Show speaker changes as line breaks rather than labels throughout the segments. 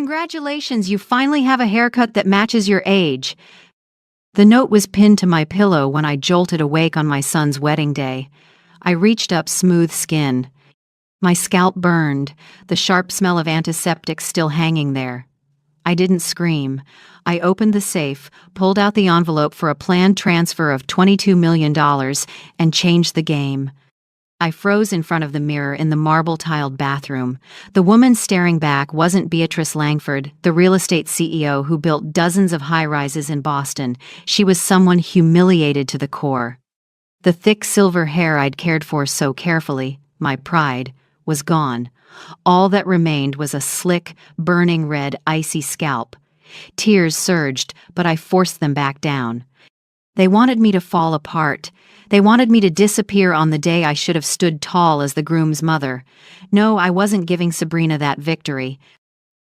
Congratulations, you finally have a haircut that matches your age. The note was pinned to my pillow when I jolted awake on my son's wedding day. I reached up smooth skin. My scalp burned, the sharp smell of antiseptic still hanging there. I didn't scream. I opened the safe, pulled out the envelope for a planned transfer of $22 million, and changed the game. I froze in front of the mirror in the marble-tiled bathroom. The woman staring back wasn't Beatrice Langford, the real estate CEO who built dozens of high-rises in Boston. She was someone humiliated to the core. The thick silver hair I'd cared for so carefully, my pride, was gone. All that remained was a slick, burning red, icy scalp. Tears surged, but I forced them back down. They wanted me to fall apart. They wanted me to disappear on the day I should have stood tall as the groom's mother. No, I wasn't giving Sabrina that victory.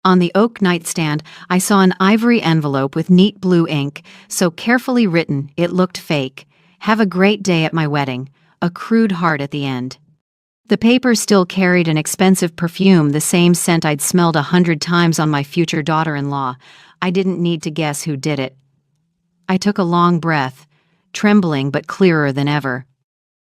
On the oak nightstand, I saw an ivory envelope with neat blue ink, so carefully written it looked fake. "Have a great day at my wedding." A crude heart at the end. The paper still carried an expensive perfume, the same scent I'd smelled 100 times on my future daughter-in-law. I didn't need to guess who did it. I took a long breath, trembling but clearer than ever.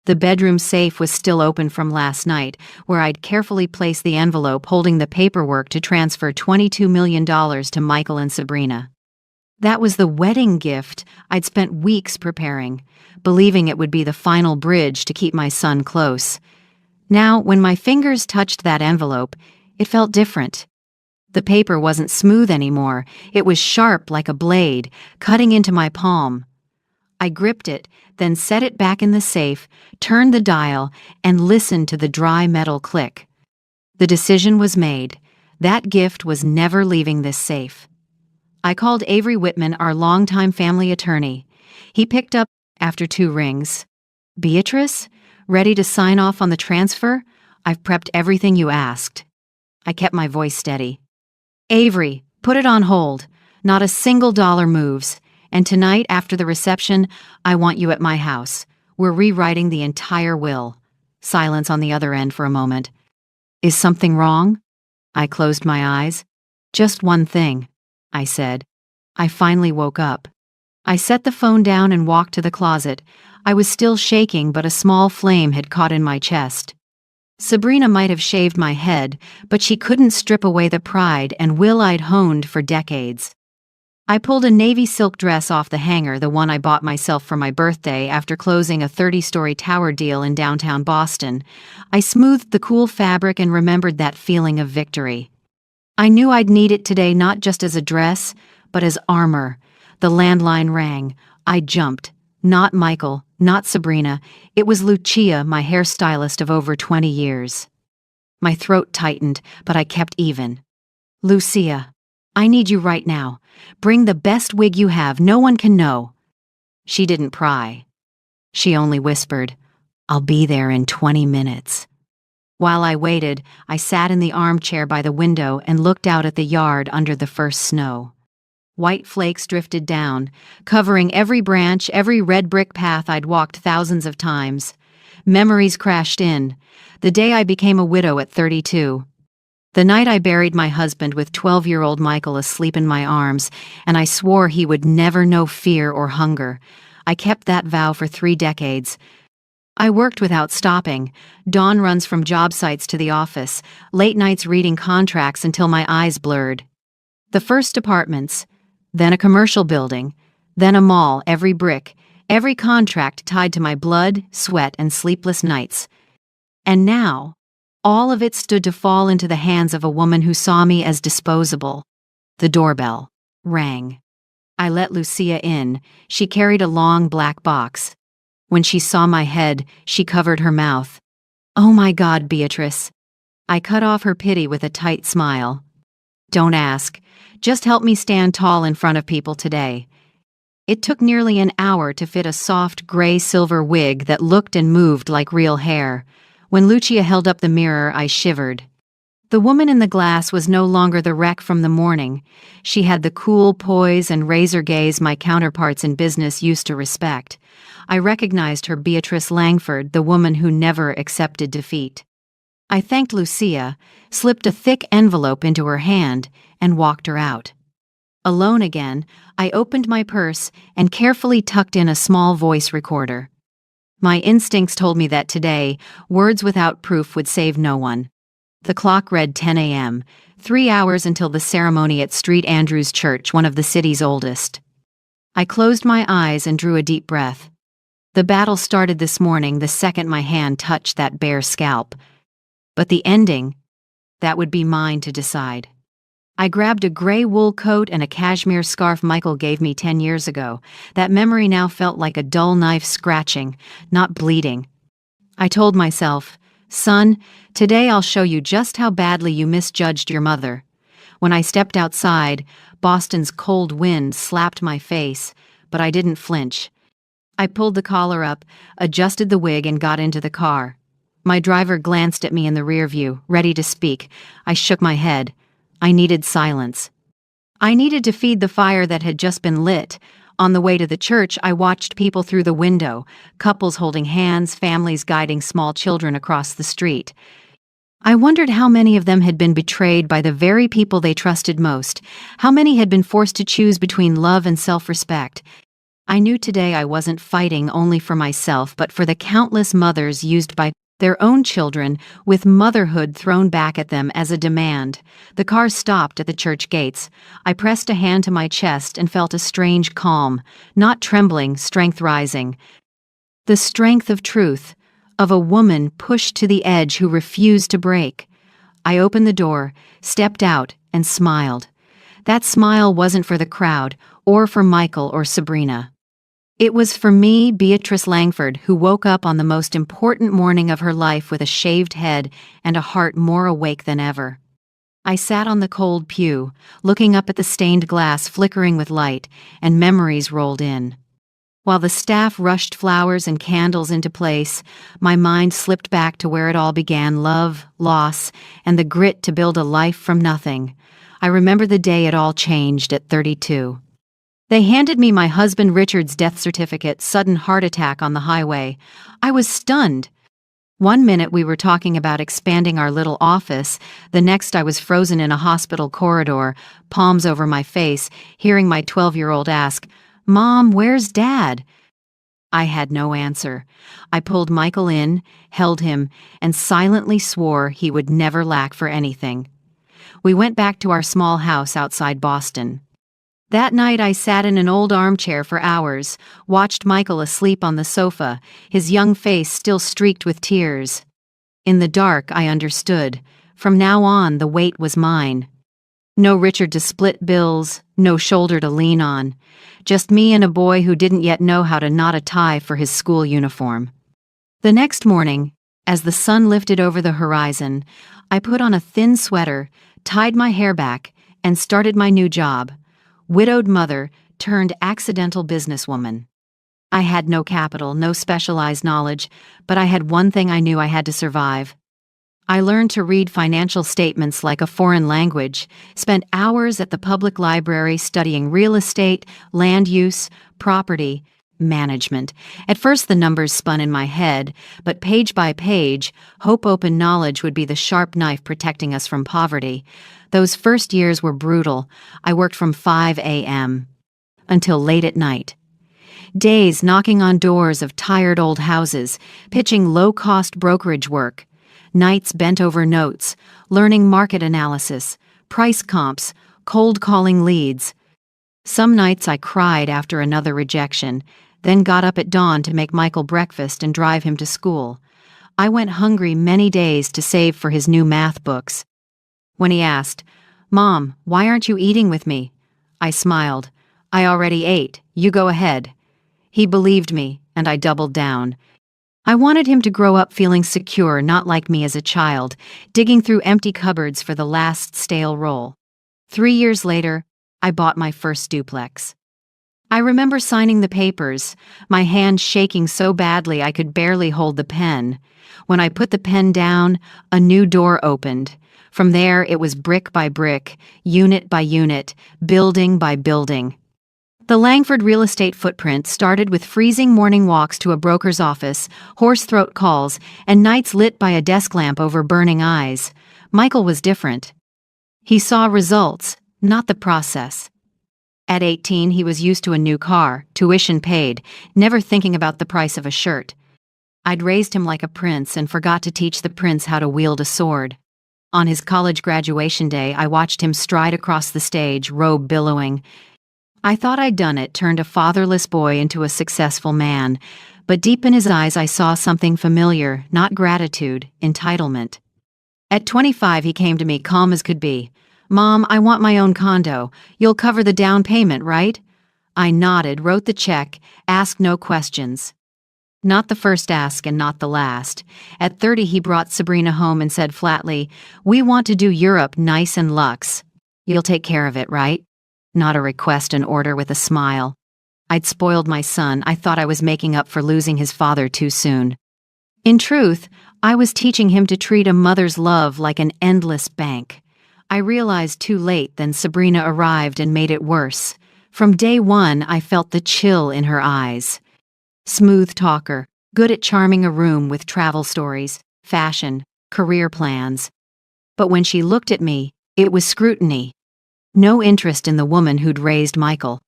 The bedroom safe was still open from last night, where I'd carefully placed the envelope holding the paperwork to transfer $22 million to Michael and Sabrina. That was the wedding gift I'd spent weeks preparing, believing it would be the final bridge to keep my son close. Now, when my fingers touched that envelope, it felt different. The paper wasn't smooth anymore. It was sharp like a blade, cutting into my palm. I gripped it, then set it back in the safe, turned the dial, and listened to the dry metal click. The decision was made. That gift was never leaving this safe. I called Avery Whitman, our longtime family attorney. He picked up after 2 rings. "Beatrice? Ready to sign off on the transfer? I've prepped everything you asked." I kept my voice steady. "Avery, put it on hold. Not a single dollar moves. And tonight, after the reception, I want you at my house. We're rewriting the entire will." Silence on the other end for a moment. "Is something wrong?" I closed my eyes. "Just one thing," I said. I finally woke up. I set the phone down and walked to the closet. I was still shaking, but a small flame had caught in my chest. Sabrina might have shaved my head, but she couldn't strip away the pride and will I'd honed for decades. I pulled a navy silk dress off the hanger, the one I bought myself for my birthday after closing a 30-story tower deal in downtown Boston. I smoothed the cool fabric and remembered that feeling of victory. I knew I'd need it today, not just as a dress, but as armor. The landline rang. I jumped. Not Michael, not Sabrina. It was Lucia, my hairstylist of over 20 years. My throat tightened, but I kept even. "Lucia, I need you right now. Bring the best wig you have. No one can know." She didn't pry. She only whispered, "I'll be there in 20 minutes." While I waited, I sat in the armchair by the window and looked out at the yard under the first snow. White flakes drifted down, covering every branch, every red brick path I'd walked thousands of times. Memories crashed in. The day I became a widow at 32. The night I buried my husband with 12-year-old Michael asleep in my arms, and I swore he would never know fear or hunger. I kept that vow for 3 decades. I worked without stopping. Dawn runs from job sites to the office, late nights reading contracts until my eyes blurred. The first apartments, then a commercial building, then a mall, every brick, every contract tied to my blood, sweat, and sleepless nights. And now, all of it stood to fall into the hands of a woman who saw me as disposable. The doorbell rang. I let Lucia in. She carried a long black box. When she saw my head, she covered her mouth. "Oh my God, Beatrice." I cut off her pity with a tight smile. "Don't ask. Just help me stand tall in front of people today." It took nearly an hour to fit a soft gray-silver wig that looked and moved like real hair. When Lucia held up the mirror, I shivered. The woman in the glass was no longer the wreck from the morning. She had the cool poise and razor gaze my counterparts in business used to respect. I recognized her, Beatrice Langford, the woman who never accepted defeat. I thanked Lucia, slipped a thick envelope into her hand, and walked her out. Alone again, I opened my purse and carefully tucked in a small voice recorder. My instincts told me that today, words without proof would save no one. The clock read 10 a.m., 3 hours until the ceremony at St. Andrew's Church, one of the city's oldest. I closed my eyes and drew a deep breath. The battle started this morning the second my hand touched that bare scalp. But the ending, that would be mine to decide. I grabbed a gray wool coat and a cashmere scarf Michael gave me 10 years ago. That memory now felt like a dull knife scratching, not bleeding. I told myself, "Son, today I'll show you just how badly you misjudged your mother." When I stepped outside, Boston's cold wind slapped my face, but I didn't flinch. I pulled the collar up, adjusted the wig, and got into the car. My driver glanced at me in the rear view, ready to speak. I shook my head. I needed silence. I needed to feed the fire that had just been lit. On the way to the church, I watched people through the window, couples holding hands, families guiding small children across the street. I wondered how many of them had been betrayed by the very people they trusted most, how many had been forced to choose between love and self-respect. I knew today I wasn't fighting only for myself, but for the countless mothers used by their own children, with motherhood thrown back at them as a demand. The car stopped at the church gates. I pressed a hand to my chest and felt a strange calm, not trembling, strength rising. The strength of truth, of a woman pushed to the edge who refused to break. I opened the door, stepped out, and smiled. That smile wasn't for the crowd, or for Michael or Sabrina. It was for me, Beatrice Langford, who woke up on the most important morning of her life with a shaved head and a heart more awake than ever. I sat on the cold pew, looking up at the stained glass flickering with light, and memories rolled in. While the staff rushed flowers and candles into place, my mind slipped back to where it all began: love, loss, and the grit to build a life from nothing. I remember the day it all changed at 32. They handed me my husband Richard's death certificate, sudden heart attack on the highway. I was stunned. One minute we were talking about expanding our little office, the next I was frozen in a hospital corridor, palms over my face, hearing my 12-year-old ask, "Mom, where's Dad?" I had no answer. I pulled Michael in, held him, and silently swore he would never lack for anything. We went back to our small house outside Boston. That night I sat in an old armchair for hours, watched Michael asleep on the sofa, his young face still streaked with tears. In the dark, I understood. From now on, the weight was mine. No Richard to split bills, no shoulder to lean on. Just me and a boy who didn't yet know how to knot a tie for his school uniform. The next morning, as the sun lifted over the horizon, I put on a thin sweater, tied my hair back, and started my new job. Widowed mother turned accidental businesswoman. I had no capital, no specialized knowledge, but I had one thing I knew I had to survive. I learned to read financial statements like a foreign language, spent hours at the public library studying real estate, land use, property, management. At first the numbers spun in my head, but page by page, hope-open knowledge would be the sharp knife protecting us from poverty. Those first years were brutal. I worked from 5 a.m. until late at night. Days knocking on doors of tired old houses, pitching low-cost brokerage work. Nights bent over notes, learning market analysis, price comps, cold calling leads. Some nights I cried after another rejection, then got up at dawn to make Michael breakfast and drive him to school. I went hungry many days to save for his new math books. When he asked, "Mom, why aren't you eating with me?" I smiled. "I already ate. You go ahead." He believed me, and I doubled down. I wanted him to grow up feeling secure, not like me as a child, digging through empty cupboards for the last stale roll. 3 years later, I bought my first duplex. I remember signing the papers, my hand shaking so badly I could barely hold the pen. When I put the pen down, a new door opened. From there, it was brick by brick, unit by unit, building by building. The Langford real estate footprint started with freezing morning walks to a broker's office, hoarse throat calls, and nights lit by a desk lamp over burning eyes. Michael was different. He saw results, not the process. At 18, he was used to a new car, tuition paid, never thinking about the price of a shirt. I'd raised him like a prince and forgot to teach the prince how to wield a sword. On his college graduation day, I watched him stride across the stage, robe billowing. I thought I'd done it, turned a fatherless boy into a successful man, but deep in his eyes I saw something familiar, not gratitude, entitlement. At 25, he came to me, calm as could be. "Mom, I want my own condo. You'll cover the down payment, right?" I nodded, wrote the check, asked no questions. Not the first ask and not the last. At 30, he brought Sabrina home and said flatly, "We want to do Europe nice and luxe. You'll take care of it, right?" Not a request, an order with a smile. I'd spoiled my son. I thought I was making up for losing his father too soon. In truth, I was teaching him to treat a mother's love like an endless bank. I realized too late, then Sabrina arrived and made it worse. From day one, I felt the chill in her eyes. Smooth talker, good at charming a room with travel stories, fashion, career plans. But when she looked at me, it was scrutiny. No interest in the woman who'd raised Michael.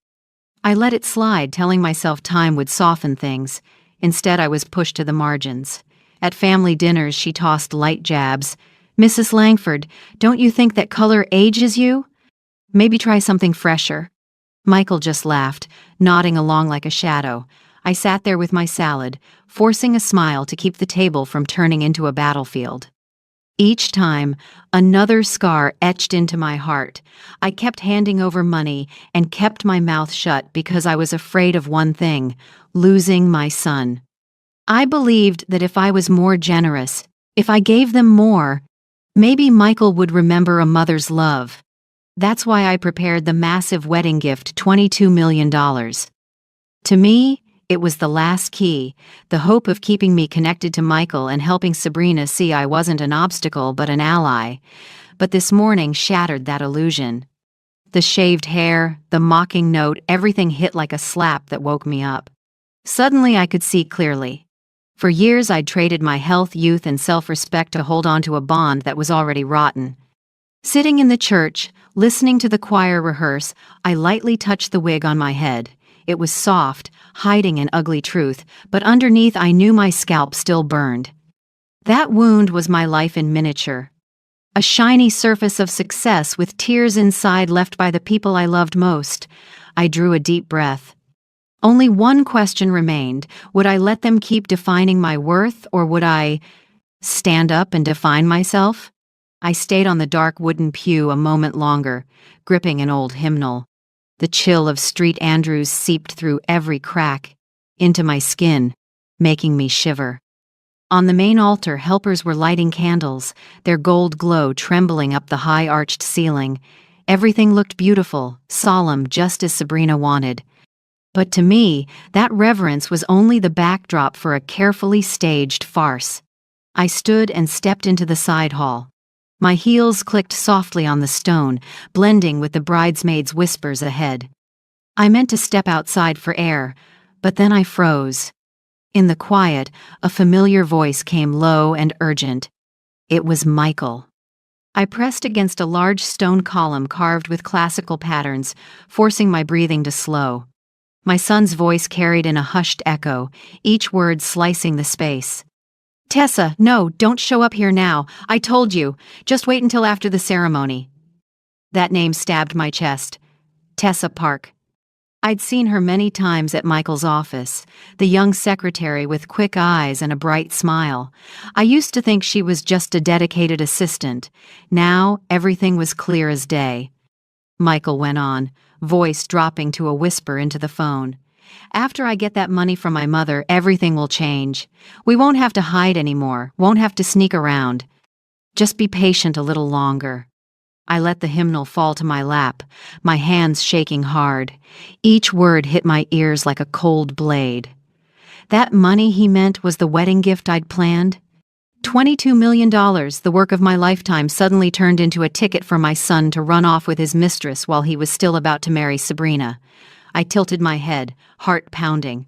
I let it slide, telling myself time would soften things. Instead, I was pushed to the margins. At family dinners, she tossed light jabs. "Mrs. Langford, don't you think that color ages you? Maybe try something fresher." Michael just laughed, nodding along like a shadow. I sat there with my salad, forcing a smile to keep the table from turning into a battlefield. Each time, another scar etched into my heart. I kept handing over money and kept my mouth shut because I was afraid of one thing: losing my son. I believed that if I was more generous, if I gave them more, maybe Michael would remember a mother's love. That's why I prepared the massive wedding gift, $22 million. To me, it was the last key, the hope of keeping me connected to Michael and helping Sabrina see I wasn't an obstacle but an ally. But this morning shattered that illusion. The shaved hair, the mocking note, everything hit like a slap that woke me up. Suddenly I could see clearly. For years I'd traded my health, youth, and self-respect to hold on to a bond that was already rotten. Sitting in the church, listening to the choir rehearse, I lightly touched the wig on my head. It was soft, hiding an ugly truth, but underneath I knew my scalp still burned. That wound was my life in miniature. A shiny surface of success with tears inside left by the people I loved most. I drew a deep breath. Only one question remained. Would I let them keep defining my worth, or would I stand up and define myself? I stayed on the dark wooden pew a moment longer, gripping an old hymnal. The chill of Street Andrews seeped through every crack, into my skin, making me shiver. On the main altar, helpers were lighting candles, their gold glow trembling up the high-arched ceiling. Everything looked beautiful, solemn, just as Sabrina wanted. But to me, that reverence was only the backdrop for a carefully staged farce. I stood and stepped into the side hall. My heels clicked softly on the stone, blending with the bridesmaids' whispers ahead. I meant to step outside for air, but then I froze. In the quiet, a familiar voice came low and urgent. It was Michael. I pressed against a large stone column carved with classical patterns, forcing my breathing to slow. My son's voice carried in a hushed echo, each word slicing the space. "Tessa, no, don't show up here now. I told you. Just wait until after the ceremony." That name stabbed my chest. Tessa Park. I'd seen her many times at Michael's office, the young secretary with quick eyes and a bright smile. I used to think she was just a dedicated assistant. Now, everything was clear as day. Michael went on, voice dropping to a whisper into the phone. "After I get that money from my mother, everything will change. We won't have to hide anymore, won't have to sneak around. Just be patient a little longer." I let the hymnal fall to my lap, my hands shaking hard. Each word hit my ears like a cold blade. That money, he meant, was the wedding gift I'd planned? $22 million, the work of my lifetime, suddenly turned into a ticket for my son to run off with his mistress while he was still about to marry Sabrina. I tilted my head, heart pounding.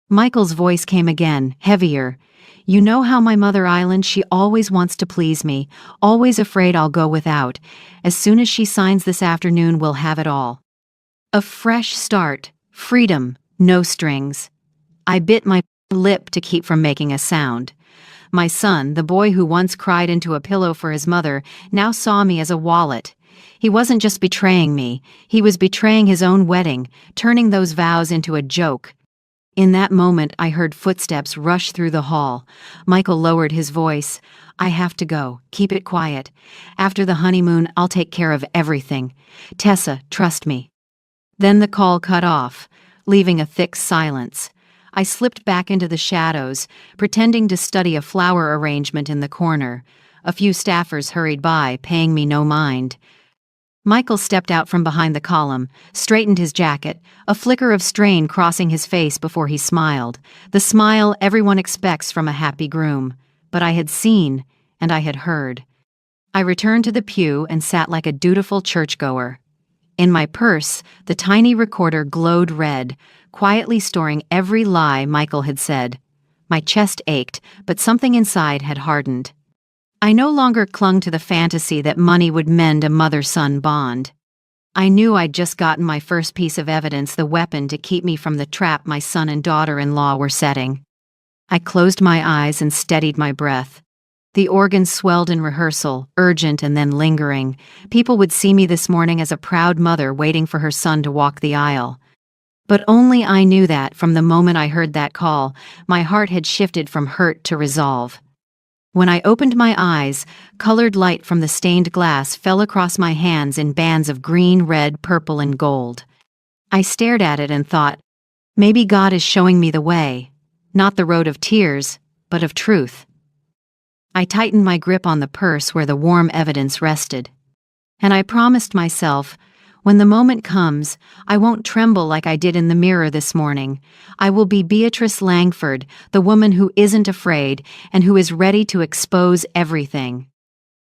Michael's voice came again, heavier. You know how my mother Island, she always wants to please me, always afraid I'll go without. As soon as she signs this afternoon, we'll have it all. A fresh start, freedom, no strings. I bit my lip to keep from making a sound. My son, the boy who once cried into a pillow for his mother, now saw me as a wallet. He wasn't just betraying me, he was betraying his own wedding, turning those vows into a joke. In that moment, I heard footsteps rush through the hall. Michael lowered his voice. I have to go. Keep it quiet. After the honeymoon, I'll take care of everything. Tessa, trust me. Then the call cut off, leaving a thick silence. I slipped back into the shadows, pretending to study a flower arrangement in the corner. A few staffers hurried by, paying me no mind. Michael stepped out from behind the column, straightened his jacket, a flicker of strain crossing his face before he smiled, the smile everyone expects from a happy groom. But I had seen, and I had heard. I returned to the pew and sat like a dutiful churchgoer. In my purse, the tiny recorder glowed red, quietly storing every lie Michael had said. My chest ached, but something inside had hardened. I no longer clung to the fantasy that money would mend a mother-son bond. I knew I'd just gotten my first piece of evidence, the weapon to keep me from the trap my son and daughter-in-law were setting. I closed my eyes and steadied my breath. The organ swelled in rehearsal, urgent and then lingering. People would see me this morning as a proud mother waiting for her son to walk the aisle. But only I knew that, from the moment I heard that call, my heart had shifted from hurt to resolve. When I opened my eyes, colored light from the stained glass fell across my hands in bands of green, red, purple, and gold. I stared at it and thought, maybe God is showing me the way, not the road of tears, but of truth. I tightened my grip on the purse where the warm evidence rested. And I promised myself, when the moment comes, I won't tremble like I did in the mirror this morning. I will be Beatrice Langford, the woman who isn't afraid and who is ready to expose everything.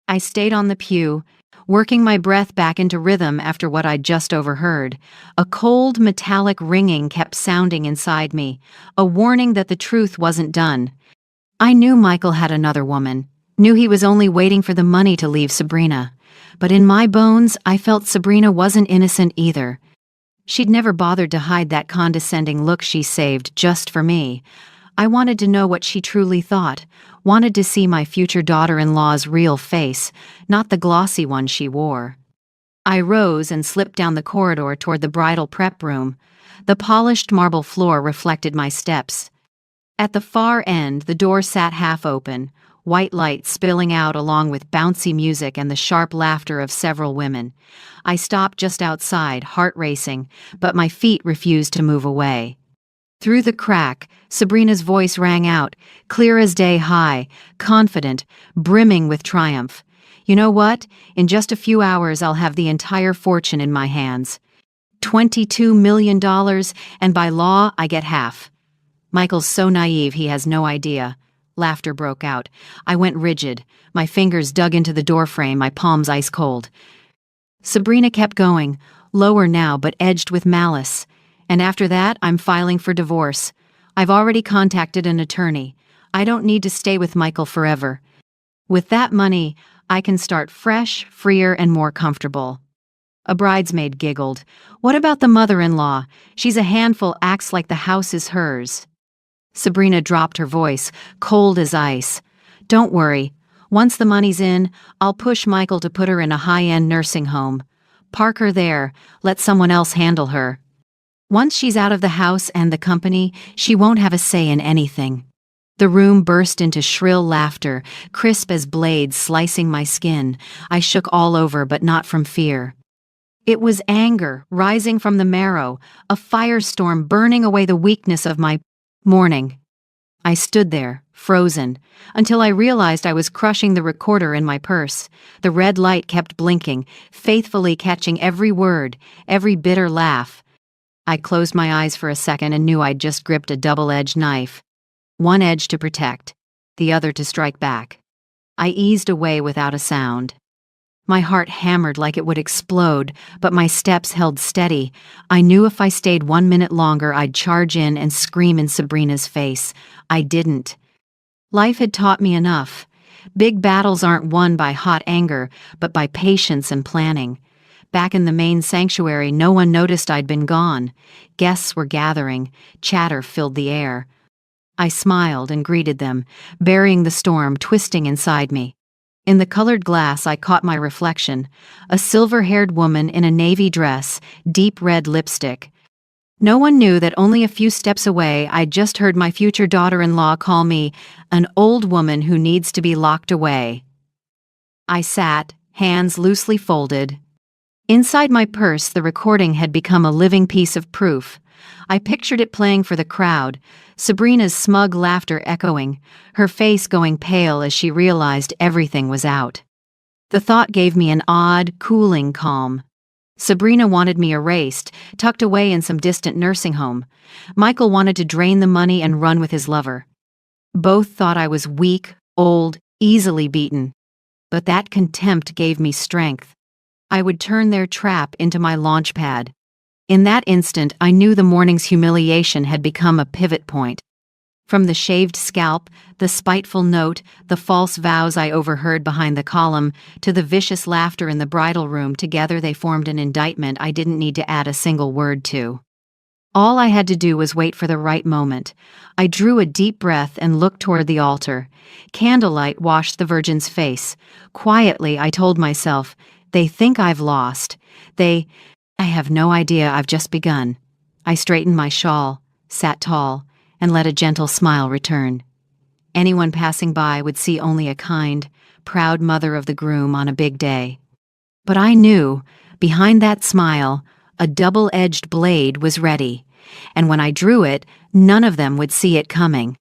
I stayed on the pew, working my breath back into rhythm after what I'd just overheard. A cold, metallic ringing kept sounding inside me, a warning that the truth wasn't done. I knew Michael had another woman, knew he was only waiting for the money to leave Sabrina. But in my bones, I felt Sabrina wasn't innocent either. She'd never bothered to hide that condescending look she saved just for me. I wanted to know what she truly thought, wanted to see my future daughter-in-law's real face, not the glossy one she wore. I rose and slipped down the corridor toward the bridal prep room. The polished marble floor reflected my steps. At the far end, the door sat half open, white light spilling out along with bouncy music and the sharp laughter of several women. I stopped just outside, heart racing, but my feet refused to move away. Through the crack, Sabrina's voice rang out, clear as day, high, confident, brimming with triumph. You know what? In just a few hours I'll have the entire fortune in my hands. $22 million, and by law I get half. Michael's so naive he has no idea. Laughter broke out. I went rigid. My fingers dug into the doorframe, my palms ice cold. Sabrina kept going, lower now but edged with malice. And after that, I'm filing for divorce. I've already contacted an attorney. I don't need to stay with Michael forever. With that money, I can start fresh, freer, and more comfortable. A bridesmaid giggled. What about the mother-in-law? She's a handful, acts like the house is hers. Sabrina dropped her voice, cold as ice. Don't worry. Once the money's in, I'll push Michael to put her in a high-end nursing home. Park her there. Let someone else handle her. Once she's out of the house and the company, she won't have a say in anything. The room burst into shrill laughter, crisp as blades slicing my skin. I shook all over, but not from fear. It was anger, rising from the marrow, a firestorm burning away the weakness of my morning. I stood there, frozen, until I realized I was crushing the recorder in my purse. The red light kept blinking, faithfully catching every word, every bitter laugh. I closed my eyes for a second and knew I'd just gripped a double-edged knife. One edge to protect, the other to strike back. I eased away without a sound. My heart hammered like it would explode, but my steps held steady. I knew if I stayed 1 minute longer, I'd charge in and scream in Sabrina's face. I didn't. Life had taught me enough. Big battles aren't won by hot anger, but by patience and planning. Back in the main sanctuary, no one noticed I'd been gone. Guests were gathering. Chatter filled the air. I smiled and greeted them, burying the storm twisting inside me. In the colored glass, I caught my reflection, a silver-haired woman in a navy dress, deep red lipstick. No one knew that only a few steps away I'd just heard my future daughter-in-law call me an old woman who needs to be locked away. I sat, hands loosely folded. Inside my purse, the recording had become a living piece of proof. I pictured it playing for the crowd, Sabrina's smug laughter echoing, her face going pale as she realized everything was out. The thought gave me an odd, cooling calm. Sabrina wanted me erased, tucked away in some distant nursing home. Michael wanted to drain the money and run with his lover. Both thought I was weak, old, easily beaten. But that contempt gave me strength. I would turn their trap into my launch pad. In that instant, I knew the morning's humiliation had become a pivot point. From the shaved scalp, the spiteful note, the false vows I overheard behind the column, to the vicious laughter in the bridal room, together they formed an indictment I didn't need to add a single word to. All I had to do was wait for the right moment. I drew a deep breath and looked toward the altar. Candlelight washed the Virgin's face. Quietly, I told myself, they think I've lost. I have no idea I've just begun. I straightened my shawl, sat tall, and let a gentle smile return. Anyone passing by would see only a kind, proud mother of the groom on a big day. But I knew, behind that smile, a double-edged blade was ready, and when I drew it, none of them would see it coming.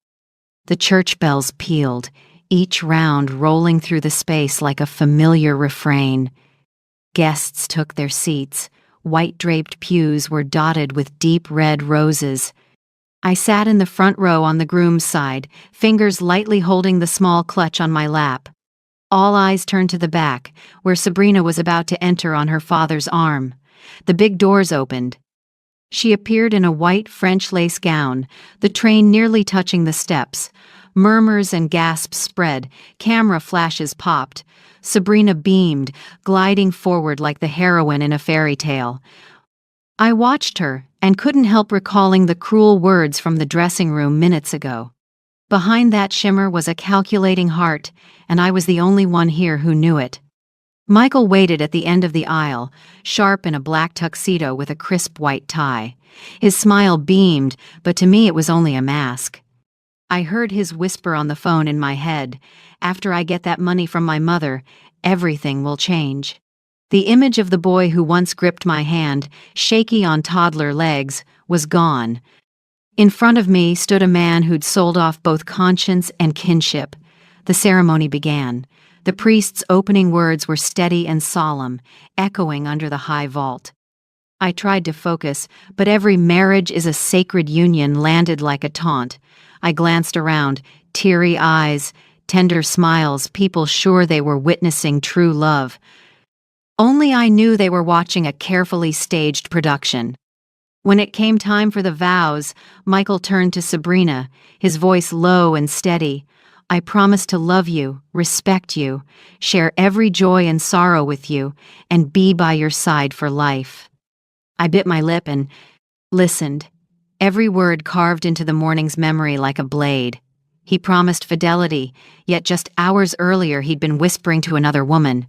The church bells pealed, each round rolling through the space like a familiar refrain. Guests took their seats. White-draped pews were dotted with deep red roses. I sat in the front row on the groom's side, fingers lightly holding the small clutch on my lap. All eyes turned to the back, where Sabrina was about to enter on her father's arm. The big doors opened. She appeared in a white French lace gown, the train nearly touching the steps. Murmurs and gasps spread, camera flashes popped. Sabrina beamed, gliding forward like the heroine in a fairy tale. I watched her and couldn't help recalling the cruel words from the dressing room minutes ago. Behind that shimmer was a calculating heart, and I was the only one here who knew it. Michael waited at the end of the aisle, sharp in a black tuxedo with a crisp white tie. His smile beamed, but to me it was only a mask. I heard his whisper on the phone in my head, "After I get that money from my mother, everything will change." The image of the boy who once gripped my hand, shaky on toddler legs, was gone. In front of me stood a man who'd sold off both conscience and kinship. The ceremony began. The priest's opening words were steady and solemn, echoing under the high vault. I tried to focus, but every "marriage is a sacred union" landed like a taunt. I glanced around, teary eyes, tender smiles, people sure they were witnessing true love. Only I knew they were watching a carefully staged production. When it came time for the vows, Michael turned to Sabrina, his voice low and steady. "I promise to love you, respect you, share every joy and sorrow with you, and be by your side for life." I bit my lip and listened, every word carved into the morning's memory like a blade. He promised fidelity, yet just hours earlier he'd been whispering to another woman.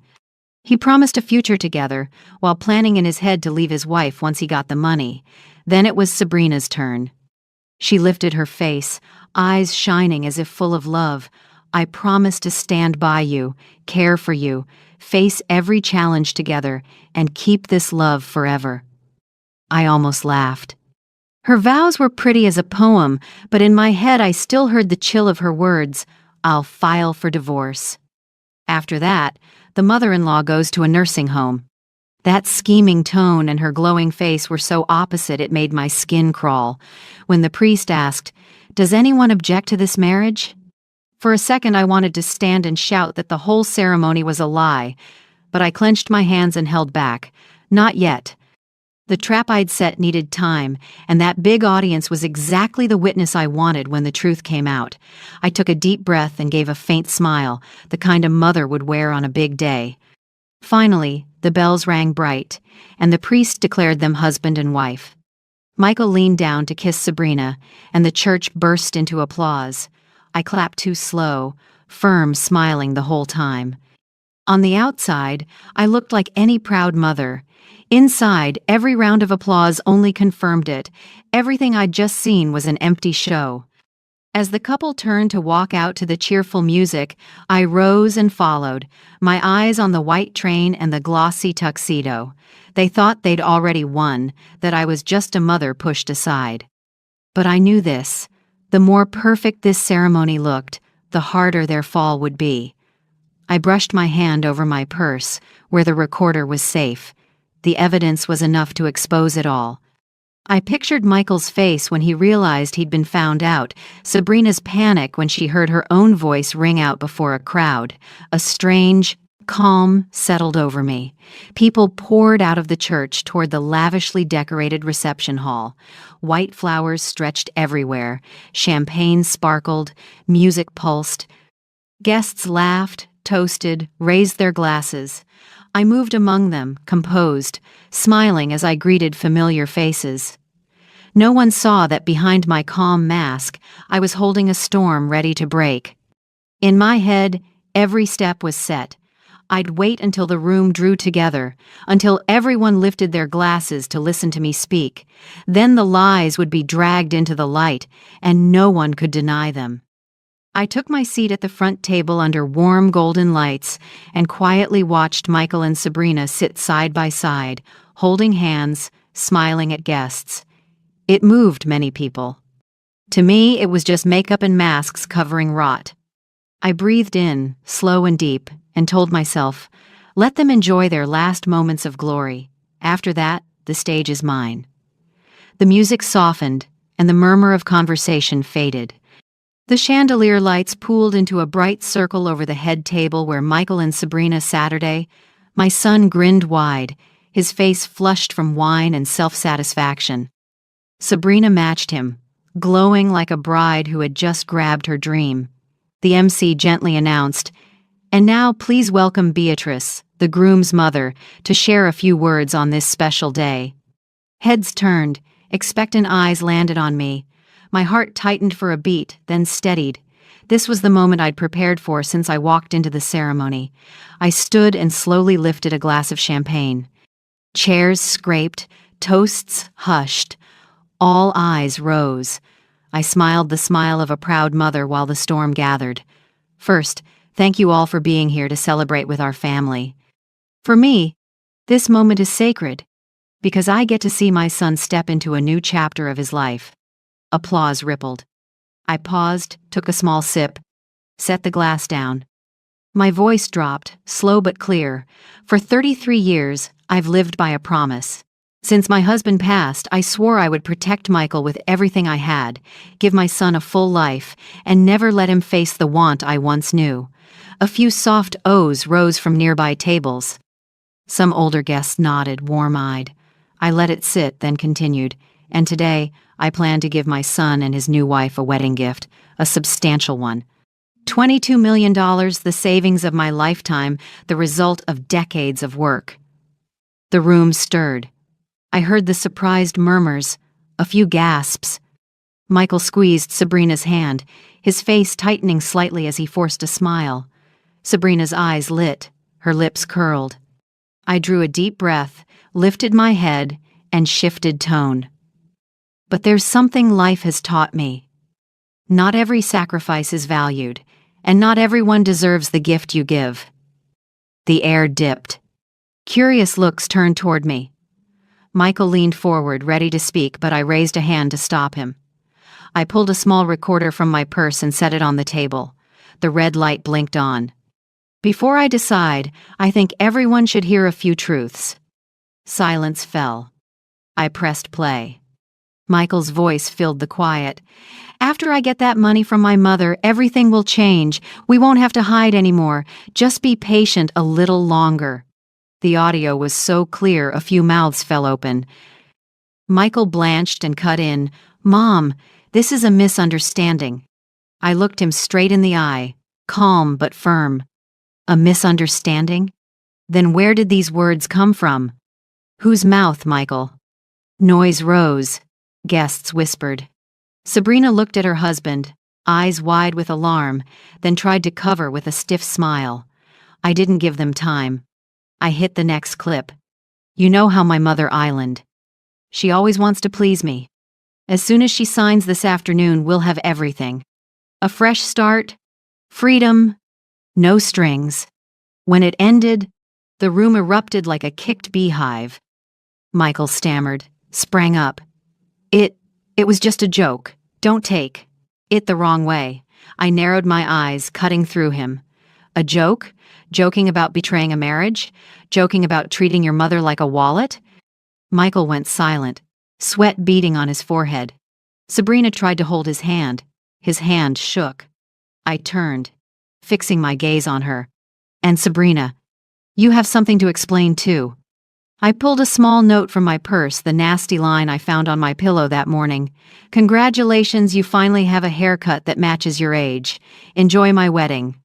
He promised a future together, while planning in his head to leave his wife once he got the money. Then it was Sabrina's turn. She lifted her face, eyes shining as if full of love. "I promise to stand by you, care for you, face every challenge together, and keep this love forever." I almost laughed. Her vows were pretty as a poem, but in my head I still heard the chill of her words, "I'll file for divorce." After that, the mother-in-law goes to a nursing home. That scheming tone and her glowing face were so opposite it made my skin crawl. When the priest asked, "Does anyone object to this marriage?" For a second I wanted to stand and shout that the whole ceremony was a lie, but I clenched my hands and held back. Not yet. The trap I'd set needed time, and that big audience was exactly the witness I wanted when the truth came out. I took a deep breath and gave a faint smile, the kind a mother would wear on a big day. Finally, the bells rang bright, and the priest declared them husband and wife. Michael leaned down to kiss Sabrina, and the church burst into applause. I clapped too slow, firm, smiling the whole time. On the outside, I looked like any proud mother. Inside, every round of applause only confirmed it. Everything I'd just seen was an empty show. As the couple turned to walk out to the cheerful music, I rose and followed, my eyes on the white train and the glossy tuxedo. They thought they'd already won, that I was just a mother pushed aside. But I knew this. The more perfect this ceremony looked, the harder their fall would be. I brushed my hand over my purse, where the recorder was safe. The evidence was enough to expose it all. I pictured Michael's face when he realized he'd been found out, Sabrina's panic when she heard her own voice ring out before a crowd. A strange calm settled over me. People poured out of the church toward the lavishly decorated reception hall. White flowers stretched everywhere. Champagne sparkled. Music pulsed. Guests laughed, toasted, raised their glasses. I moved among them, composed, smiling as I greeted familiar faces. No one saw that behind my calm mask, I was holding a storm ready to break. In my head, every step was set. I'd wait until the room drew together, until everyone lifted their glasses to listen to me speak. Then the lies would be dragged into the light, and no one could deny them. I took my seat at the front table under warm golden lights and quietly watched Michael and Sabrina sit side by side, holding hands, smiling at guests. It moved many people. To me, it was just makeup and masks covering rot. I breathed in, slow and deep, and told myself, let them enjoy their last moments of glory. After that, the stage is mine. The music softened, and the murmur of conversation faded. The chandelier lights pooled into a bright circle over the head table where Michael and Sabrina Saturday. My son grinned wide, his face flushed from wine and self-satisfaction. Sabrina matched him, glowing like a bride who had just grabbed her dream. The MC gently announced, "And now please welcome Beatrice, the groom's mother, to share a few words on this special day." Heads turned, expectant eyes landed on me. My heart tightened for a beat, then steadied. This was the moment I'd prepared for since I walked into the ceremony. I stood and slowly lifted a glass of champagne. Chairs scraped, toasts hushed. All eyes rose. I smiled the smile of a proud mother while the storm gathered. First, thank you all for being here to celebrate with our family. For me, this moment is sacred, because I get to see my son step into a new chapter of his life. Applause rippled. I paused, took a small sip, set the glass down. My voice dropped, slow but clear. For 33 years, I've lived by a promise. Since my husband passed, I swore I would protect Michael with everything I had, give my son a full life, and never let him face the want I once knew. A few soft ohs rose from nearby tables. Some older guests nodded, warm-eyed. I let it sit, then continued, and today, I plan to give my son and his new wife a wedding gift, a substantial one. $22 million, the savings of my lifetime, the result of decades of work. The room stirred. I heard the surprised murmurs, a few gasps. Michael squeezed Sabrina's hand, his face tightening slightly as he forced a smile. Sabrina's eyes lit, her lips curled. I drew a deep breath, lifted my head, and shifted tone. But there's something life has taught me. Not every sacrifice is valued, and not everyone deserves the gift you give. The air dipped. Curious looks turned toward me. Michael leaned forward, ready to speak, but I raised a hand to stop him. I pulled a small recorder from my purse and set it on the table. The red light blinked on. Before I decide, I think everyone should hear a few truths. Silence fell. I pressed play. Michael's voice filled the quiet. After I get that money from my mother, everything will change. We won't have to hide anymore. Just be patient a little longer. The audio was so clear a few mouths fell open. Michael blanched and cut in, "Mom, this is a misunderstanding." I looked him straight in the eye, calm but firm. "A misunderstanding? Then where did these words come from? Whose mouth, Michael?" Noise rose. Guests whispered. Sabrina looked at her husband, eyes wide with alarm, then tried to cover with a stiff smile. I didn't give them time. I hit the next clip. "You know how my mother island. She always wants to please me. As soon as she signs this afternoon, we'll have everything. A fresh start, freedom, no strings." When it ended, the room erupted like a kicked beehive. Michael stammered, sprang up. It was just a joke. Don't take it the wrong way." I narrowed my eyes, cutting through him. "A joke? Joking about betraying a marriage? Joking about treating your mother like a wallet?" Michael went silent, sweat beading on his forehead. Sabrina tried to hold his hand. His hand shook. I turned, fixing my gaze on her. "And Sabrina, you have something to explain too." I pulled a small note from my purse, the nasty line I found on my pillow that morning. "Congratulations, you finally have a haircut that matches your age. Enjoy my wedding."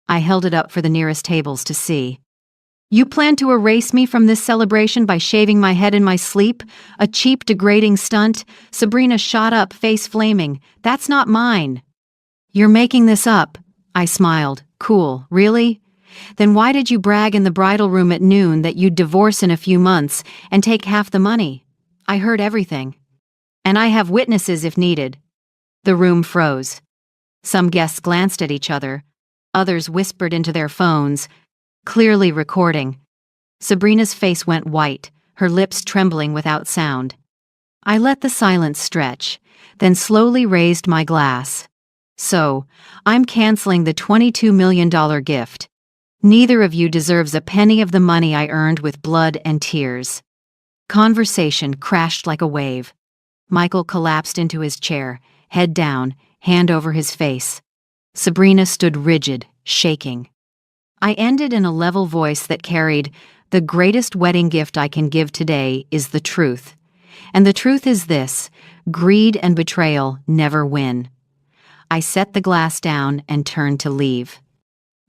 I held it up for the nearest tables to see. "You plan to erase me from this celebration by shaving my head in my sleep? A cheap, degrading stunt?" Sabrina shot up, face flaming. "That's not mine." "You're making this up." I smiled. "Cool, really? Then why did you brag in the bridal room at noon that you'd divorce in a few months and take half the money?" I heard everything. "And I have witnesses if needed." The room froze. Some guests glanced at each other. Others whispered into their phones, clearly recording. Sabrina's face went white, her lips trembling without sound. I let the silence stretch, then slowly raised my glass. "So, I'm canceling the $22 million gift. Neither of you deserves a penny of the money I earned with blood and tears." Conversation crashed like a wave. Michael collapsed into his chair, head down, hand over his face. Sabrina stood rigid, shaking. I ended in a level voice that carried, "The greatest wedding gift I can give today is the truth. And the truth is this: greed and betrayal never win." I set the glass down and turned to leave.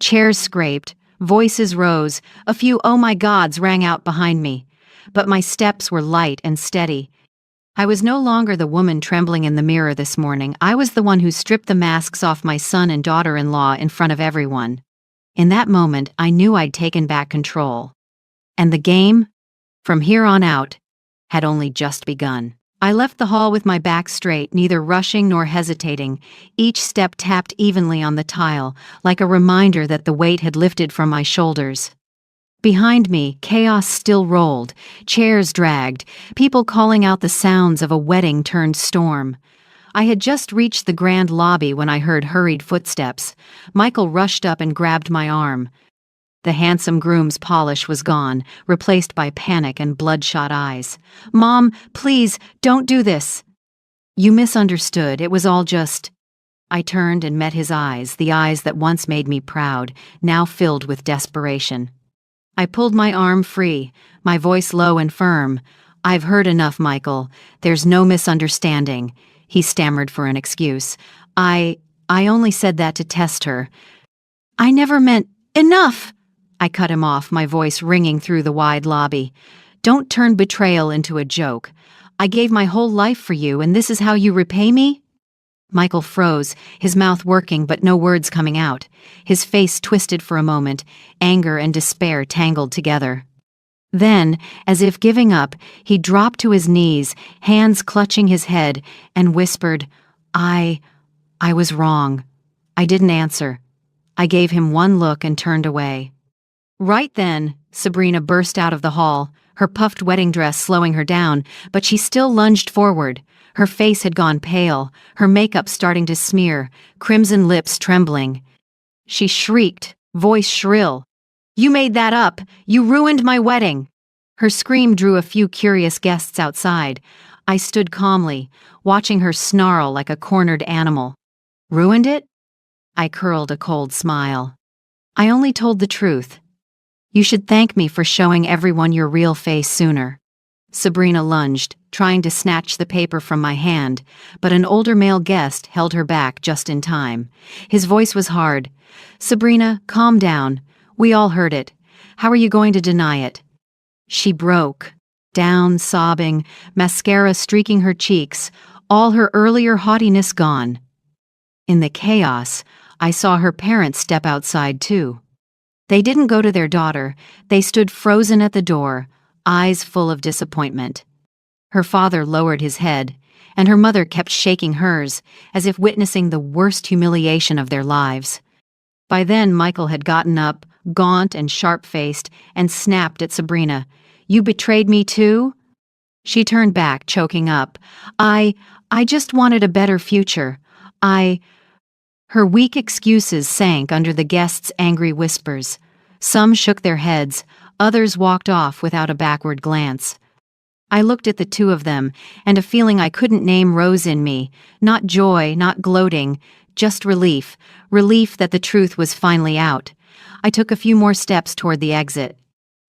Chairs scraped, voices rose, a few "oh my gods" rang out behind me. But my steps were light and steady. I was no longer the woman trembling in the mirror this morning. I was the one who stripped the masks off my son and daughter-in-law in front of everyone. In that moment, I knew I'd taken back control. And the game, from here on out, had only just begun. I left the hall with my back straight, neither rushing nor hesitating. Each step tapped evenly on the tile, like a reminder that the weight had lifted from my shoulders. Behind me, chaos still rolled, chairs dragged, people calling out the sounds of a wedding turned storm. I had just reached the grand lobby when I heard hurried footsteps. Michael rushed up and grabbed my arm. The handsome groom's polish was gone, replaced by panic and bloodshot eyes. "Mom, please, don't do this." "You misunderstood. It was all just—" I turned and met his eyes, the eyes that once made me proud, now filled with desperation. I pulled my arm free, my voice low and firm. "I've heard enough, Michael. There's no misunderstanding." He stammered for an excuse. I only said that to test her." "I never meant—" "Enough!" I cut him off, my voice ringing through the wide lobby. "Don't turn betrayal into a joke. I gave my whole life for you, and this is how you repay me?" Michael froze, his mouth working but no words coming out. His face twisted for a moment, anger and despair tangled together. Then, as if giving up, he dropped to his knees, hands clutching his head, and whispered, I was wrong. I didn't answer. I gave him one look and turned away. Right then, Sabrina burst out of the hall, her puffed wedding dress slowing her down, but she still lunged forward. Her face had gone pale, her makeup starting to smear, crimson lips trembling. She shrieked, voice shrill. "You made that up! You ruined my wedding!" Her scream drew a few curious guests outside. I stood calmly, watching her snarl like a cornered animal. "Ruined it?" I curled a cold smile. "I only told the truth. You should thank me for showing everyone your real face sooner. Sabrina lunged, trying to snatch the paper from my hand, but an older male guest held her back just in time. His voice was hard. Sabrina, calm down. We all heard it. How are you going to deny it? She broke down, sobbing, mascara streaking her cheeks, all her earlier haughtiness gone. In the chaos, I saw her parents step outside too. They didn't go to their daughter, they stood frozen at the door, eyes full of disappointment. Her father lowered his head, and her mother kept shaking hers, as if witnessing the worst humiliation of their lives. By then, Michael had gotten up, gaunt and sharp-faced, and snapped at Sabrina. You betrayed me too? She turned back, choking up. I just wanted a better future. Her weak excuses sank under the guests' angry whispers. Some shook their heads, others walked off without a backward glance. I looked at the two of them, and a feeling I couldn't name rose in me, not joy, not gloating, just relief that the truth was finally out. I took a few more steps toward the exit.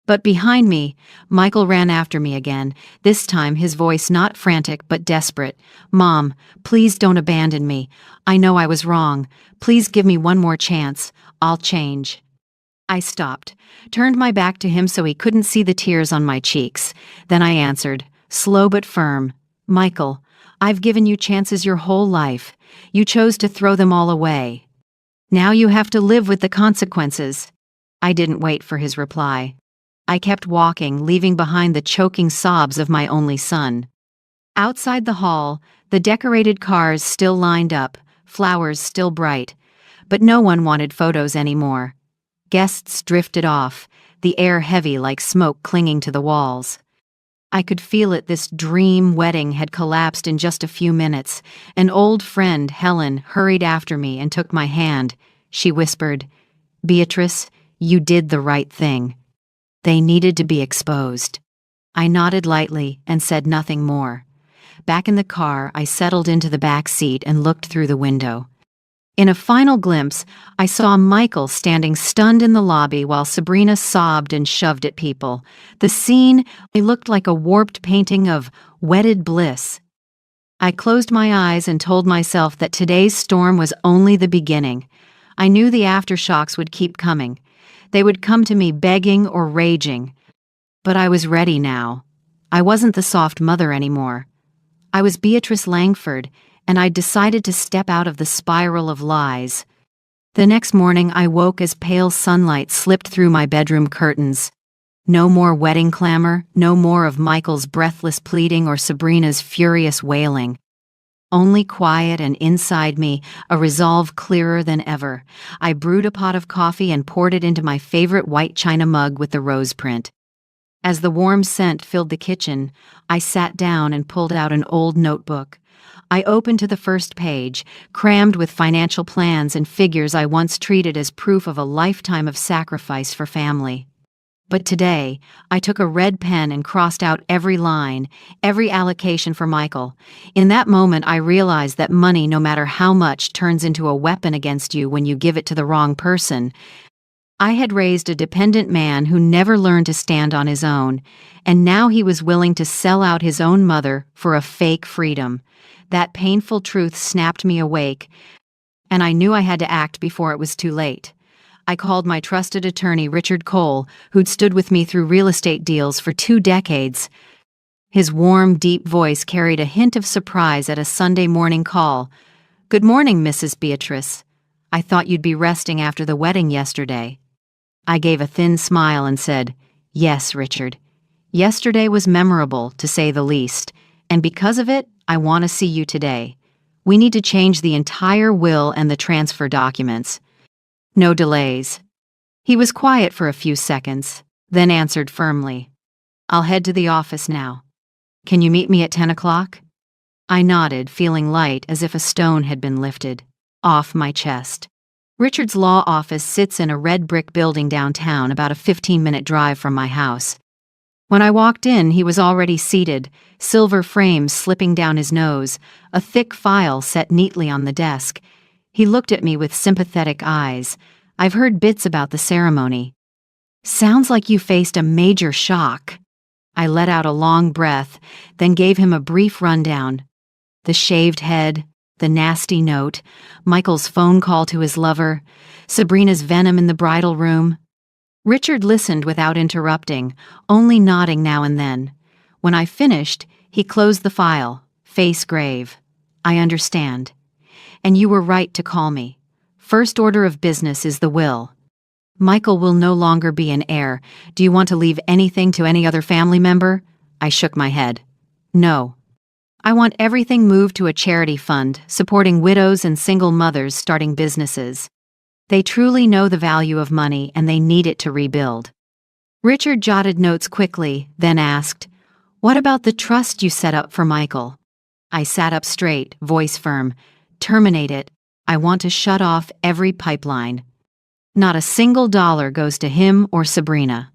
But behind me, Michael ran after me again, this time his voice not frantic but desperate. Mom, please don't abandon me. I know I was wrong. Please give me one more chance. I'll change. I stopped, turned my back to him so he couldn't see the tears on my cheeks. Then I answered, slow but firm. Michael, I've given you chances your whole life. You chose to throw them all away. Now you have to live with the consequences. I didn't wait for his reply. I kept walking, leaving behind the choking sobs of my only son. Outside the hall, the decorated cars still lined up, flowers still bright, but no one wanted photos anymore. Guests drifted off, the air heavy like smoke clinging to the walls. I could feel it, this dream wedding had collapsed in just a few minutes. An old friend, Helen, hurried after me and took my hand. She whispered, Beatrice, you did the right thing. They needed to be exposed. I nodded lightly and said nothing more. Back in the car, I settled into the back seat and looked through the window. In a final glimpse, I saw Michael standing stunned in the lobby while Sabrina sobbed and shoved at people. The scene looked like a warped painting of wedded bliss. I closed my eyes and told myself that today's storm was only the beginning. I knew the aftershocks would keep coming. They would come to me begging or raging. But I was ready now. I wasn't the soft mother anymore. I was Beatrice Langford, and I'd decided to step out of the spiral of lies. The next morning, I woke as pale sunlight slipped through my bedroom curtains. No more wedding clamor, no more of Michael's breathless pleading or Sabrina's furious wailing. Only quiet, and inside me, a resolve clearer than ever. I brewed a pot of coffee and poured it into my favorite white china mug with the rose print. As the warm scent filled the kitchen, I sat down and pulled out an old notebook. I opened to the first page, crammed with financial plans and figures I once treated as proof of a lifetime of sacrifice for family. But today, I took a red pen and crossed out every line, every allocation for Michael. In that moment, I realized that money, no matter how much, turns into a weapon against you when you give it to the wrong person. I had raised a dependent man who never learned to stand on his own, and now he was willing to sell out his own mother for a fake freedom. That painful truth snapped me awake, and I knew I had to act before it was too late. I called my trusted attorney, Richard Cole, who'd stood with me through real estate deals for 2 decades. His warm, deep voice carried a hint of surprise at a Sunday morning call. Good morning, Mrs. Beatrice. I thought you'd be resting after the wedding yesterday. I gave a thin smile and said, Yes, Richard. Yesterday was memorable, to say the least, and because of it, I want to see you today. We need to change the entire will and the transfer documents. No delays. He was quiet for a few seconds, then answered firmly. I'll head to the office now. Can you meet me at 10 o'clock? I nodded, feeling light as if a stone had been lifted off my chest. Richard's law office sits in a red brick building downtown, about a 15-minute drive from my house. When I walked in, he was already seated, silver frames slipping down his nose, a thick file set neatly on the desk. He looked at me with sympathetic eyes. I've heard bits about the ceremony. Sounds like you faced a major shock. I let out a long breath, then gave him a brief rundown. The shaved head, the nasty note, Michael's phone call to his lover, Sabrina's venom in the bridal room. Richard listened without interrupting, only nodding now and then. When I finished, he closed the file, face grave. I understand. And you were right to call me. First order of business is the will. Michael will no longer be an heir. Do you want to leave anything to any other family member? I shook my head. No. I want everything moved to a charity fund, supporting widows and single mothers starting businesses. They truly know the value of money and they need it to rebuild. Richard jotted notes quickly, then asked, "What about the trust you set up for Michael?" I sat up straight, voice firm. Terminate it. I want to shut off every pipeline. Not a single dollar goes to him or Sabrina.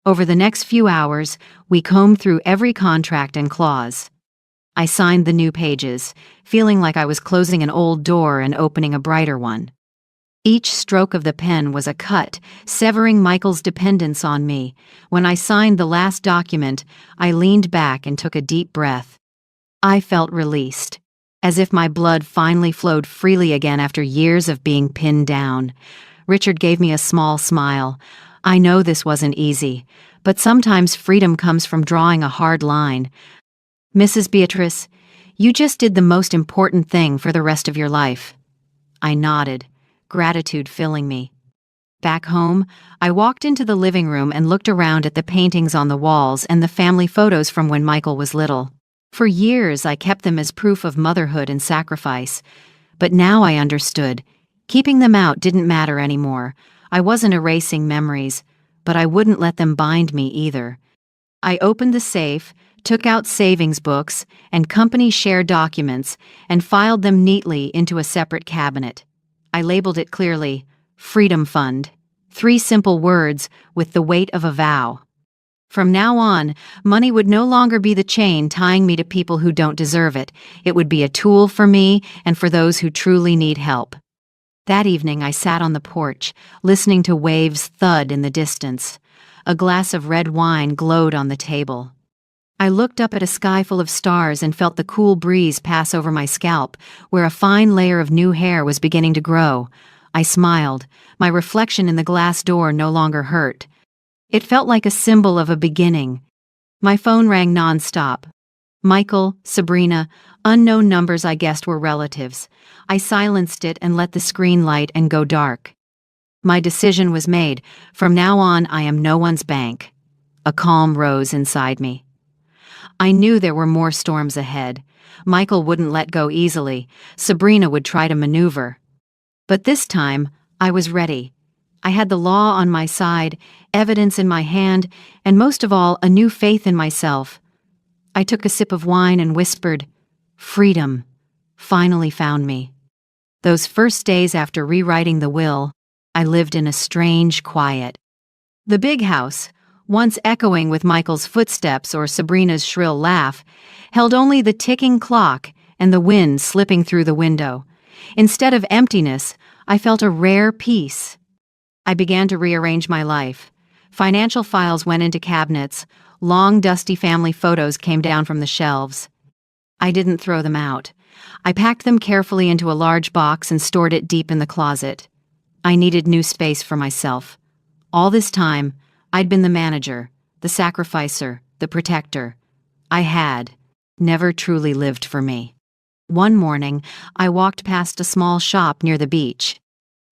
Over the next few hours, we combed through every contract and clause. I signed the new pages, feeling like I was closing an old door and opening a brighter one. Each stroke of the pen was a cut, severing Michael's dependence on me. When I signed the last document, I leaned back and took a deep breath. I felt released, as if my blood finally flowed freely again after years of being pinned down. Richard gave me a small smile. I know this wasn't easy, but sometimes freedom comes from drawing a hard line. Mrs. Beatrice, you just did the most important thing for the rest of your life. I nodded, gratitude filling me. Back home, I walked into the living room and looked around at the paintings on the walls and the family photos from when Michael was little. For years, I kept them as proof of motherhood and sacrifice. But now I understood. Keeping them out didn't matter anymore. I wasn't erasing memories, but I wouldn't let them bind me either. I opened the safe, took out savings books and company share documents, and filed them neatly into a separate cabinet. I labeled it clearly, Freedom Fund. 3 simple words with the weight of a vow. From now on, money would no longer be the chain tying me to people who don't deserve it. It would be a tool for me and for those who truly need help. That evening I sat on the porch, listening to waves thud in the distance. A glass of red wine glowed on the table. I looked up at a sky full of stars and felt the cool breeze pass over my scalp, where a fine layer of new hair was beginning to grow. I smiled. My reflection in the glass door no longer hurt. It felt like a symbol of a beginning. My phone rang nonstop. Michael, Sabrina, unknown numbers I guessed were relatives. I silenced it and let the screen light and go dark. My decision was made. From now on, I am no one's bank. A calm rose inside me. I knew there were more storms ahead. Michael wouldn't let go easily. Sabrina would try to maneuver. But this time, I was ready. I had the law on my side, evidence in my hand, and most of all, a new faith in myself. I took a sip of wine and whispered, "Freedom," finally found me. Those first days after rewriting the will, I lived in a strange quiet. The big house, once echoing with Michael's footsteps or Sabrina's shrill laugh, held only the ticking clock and the wind slipping through the window. Instead of emptiness, I felt a rare peace. I began to rearrange my life. Financial files went into cabinets. Long, dusty family photos came down from the shelves. I didn't throw them out. I packed them carefully into a large box and stored it deep in the closet. I needed new space for myself. All this time, I'd been the manager, the sacrificer, the protector. I had never truly lived for me. One morning, I walked past a small shop near the beach.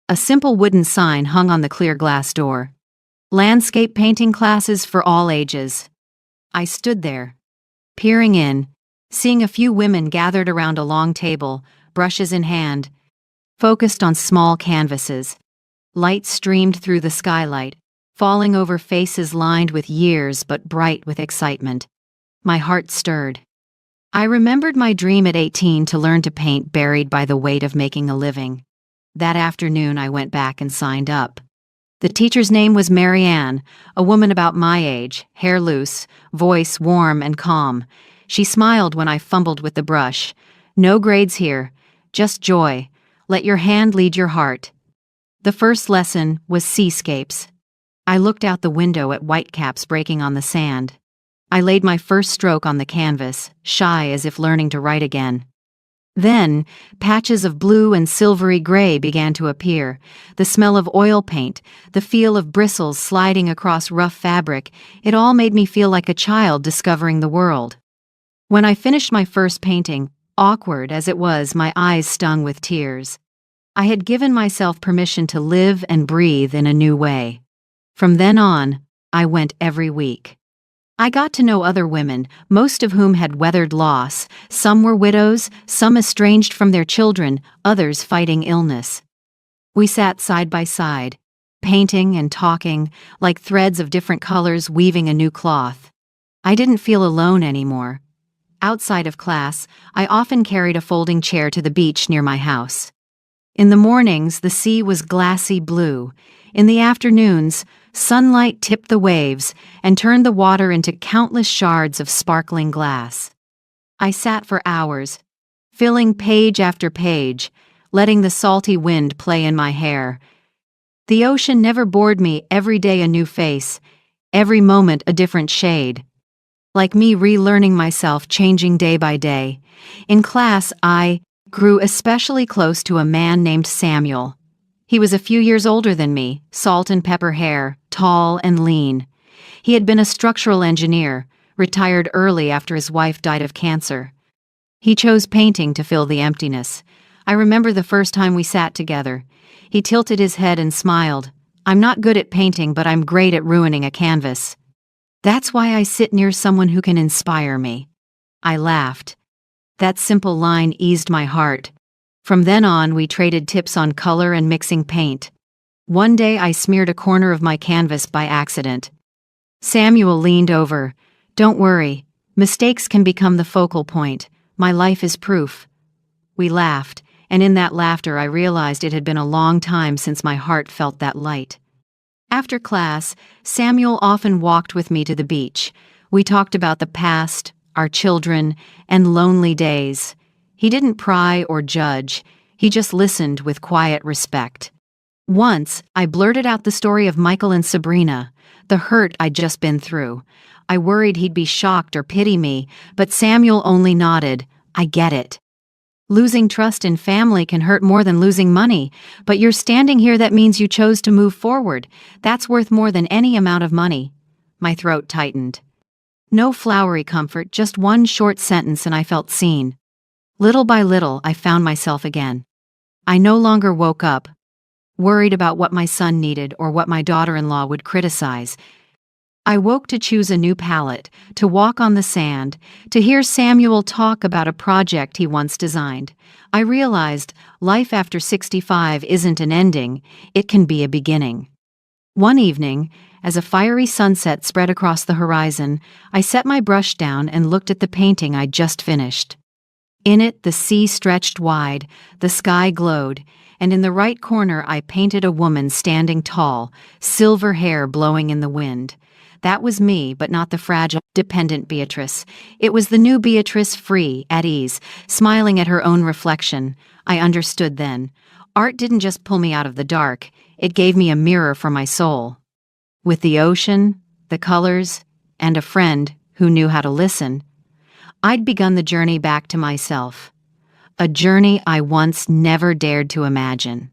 A simple wooden sign hung on the clear glass door. Landscape painting classes for all ages. I stood there, peering in, seeing a few women gathered around a long table, brushes in hand, focused on small canvases. Light streamed through the skylight, falling over faces lined with years but bright with excitement. My heart stirred. I remembered my dream at 18 to learn to paint buried by the weight of making a living. That afternoon I went back and signed up. The teacher's name was Mary Ann, a woman about my age, hair loose, voice warm and calm. She smiled when I fumbled with the brush. "No grades here, just joy. Let your hand lead your heart." The first lesson was seascapes. I looked out the window at whitecaps breaking on the sand. I laid my first stroke on the canvas, shy as if learning to write again. Then, patches of blue and silvery gray began to appear, the smell of oil paint, the feel of bristles sliding across rough fabric. It all made me feel like a child discovering the world. When I finished my first painting, awkward as it was, my eyes stung with tears. I had given myself permission to live and breathe in a new way. From then on, I went every week. I got to know other women, most of whom had weathered loss. Some were widows, some estranged from their children, others fighting illness. We sat side by side, painting and talking, like threads of different colors weaving a new cloth. I didn't feel alone anymore. Outside of class, I often carried a folding chair to the beach near my house. In the mornings, the sea was glassy blue. In the afternoons, sunlight tipped the waves and turned the water into countless shards of sparkling glass. I sat for hours, filling page after page, letting the salty wind play in my hair. The ocean never bored me, every day a new face, every moment a different shade. Like me relearning myself, changing day by day. In class, I grew especially close to a man named Samuel. He was a few years older than me, salt and pepper hair, tall and lean. He had been a structural engineer, retired early after his wife died of cancer. He chose painting to fill the emptiness. I remember the first time we sat together. He tilted his head and smiled. "I'm not good at painting, but I'm great at ruining a canvas. That's why I sit near someone who can inspire me." I laughed. That simple line eased my heart. From then on, we traded tips on color and mixing paint. One day I smeared a corner of my canvas by accident. Samuel leaned over. "Don't worry. Mistakes can become the focal point. My life is proof." We laughed, and in that laughter I realized it had been a long time since my heart felt that light. After class, Samuel often walked with me to the beach. We talked about the past, our children, and lonely days. He didn't pry or judge. He just listened with quiet respect. Once, I blurted out the story of Michael and Sabrina, the hurt I'd just been through. I worried he'd be shocked or pity me, but Samuel only nodded. "I get it. Losing trust in family can hurt more than losing money, but you're standing here, that means you chose to move forward. That's worth more than any amount of money." My throat tightened. No flowery comfort, just one short sentence, and I felt seen. Little by little, I found myself again. I no longer woke up, worried about what my son needed or what my daughter-in-law would criticize. I woke to choose a new palette, to walk on the sand, to hear Samuel talk about a project he once designed. I realized life after 65 isn't an ending, it can be a beginning. One evening, as a fiery sunset spread across the horizon, I set my brush down and looked at the painting I'd just finished. In it, the sea stretched wide, the sky glowed, and in the right corner I painted a woman standing tall, silver hair blowing in the wind. That was me, but not the fragile, dependent Beatrice. It was the new Beatrice, free, at ease, smiling at her own reflection. I understood then. Art didn't just pull me out of the dark, it gave me a mirror for my soul. With the ocean, the colors, and a friend who knew how to listen, I'd begun the journey back to myself. A journey I once never dared to imagine.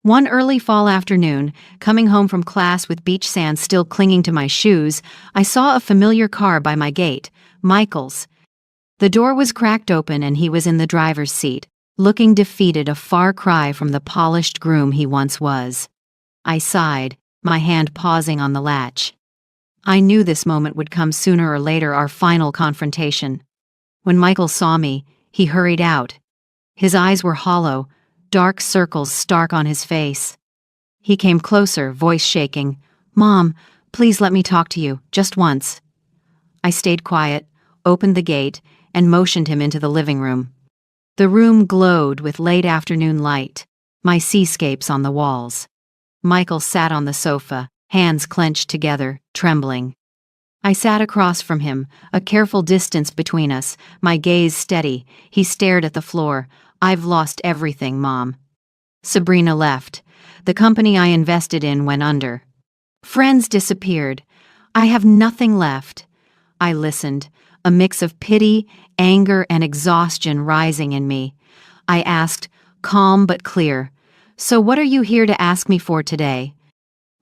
One early fall afternoon, coming home from class with beach sand still clinging to my shoes, I saw a familiar car by my gate, Michael's. The door was cracked open and he was in the driver's seat, looking defeated, a far cry from the polished groom he once was. I sighed, my hand pausing on the latch. I knew this moment would come sooner or later, our final confrontation. When Michael saw me, he hurried out. His eyes were hollow, dark circles stark on his face. He came closer, voice shaking. "Mom, please let me talk to you, just once." I stayed quiet, opened the gate, and motioned him into the living room. The room glowed with late afternoon light, my seascapes on the walls. Michael sat on the sofa, hands clenched together, trembling. I sat across from him, a careful distance between us, my gaze steady. He stared at the floor. "I've lost everything, Mom. Sabrina left. The company I invested in went under. Friends disappeared. I have nothing left. I listened, a mix of pity, anger, and exhaustion rising in me. I asked, calm but clear, "So what are you here to ask me for today?"